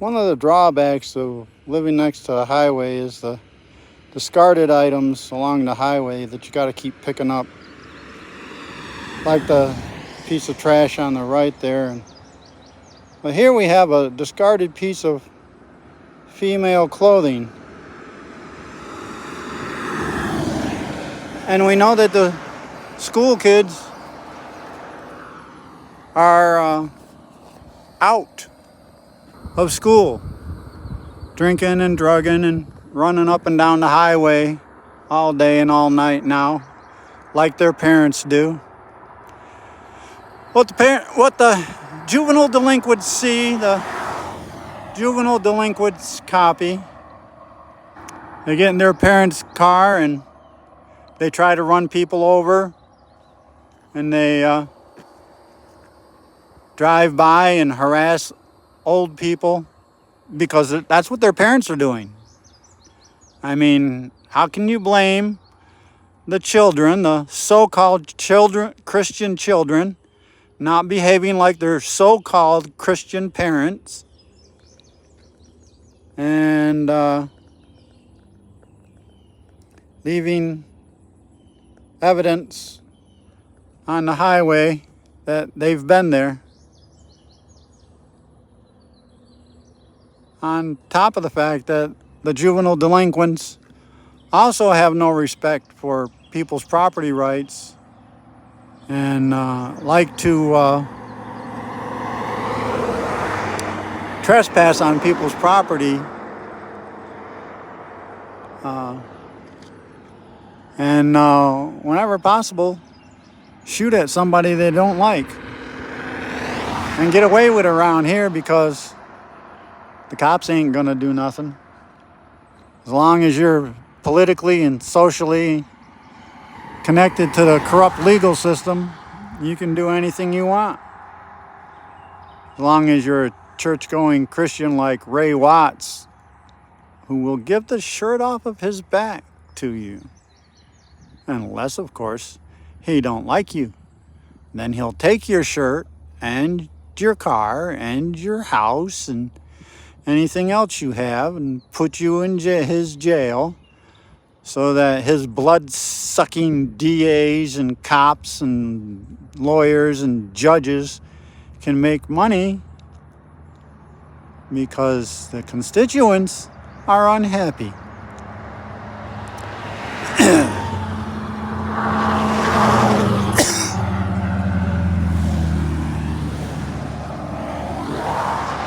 One of the drawbacks of living next to a highway is the discarded items along the highway that you got to keep picking up, like the piece of trash on the right there. But here we have a discarded piece of female clothing, and we know that the school kids are out of school, drinking and drugging and running up and down the highway all day and all night now, like their parents do. What the juvenile delinquents see, the juvenile delinquents copy. They get in their parents' car and they try to run people over, and they drive by and harass old people because that's what their parents are doing. I mean, how can you blame the children, the so-called children, Christian children, not behaving like their so-called Christian parents and leaving evidence on the highway that they've been there? On top of the fact that the juvenile delinquents also have no respect for people's property rights and like to trespass on people's property and whenever possible shoot at somebody they don't like and get away with it around here because the cops ain't gonna do nothing. As long as you're politically and socially connected to the corrupt legal system, you can do anything you want. As long as you're a church-going Christian like Ray Watts, who will give the shirt off of his back to you. Unless, of course, he don't like you. Then he'll take your shirt and your car and your house and anything else you have and put you in his jail so that his blood-sucking DAs and cops and lawyers and judges can make money because the constituents are unhappy.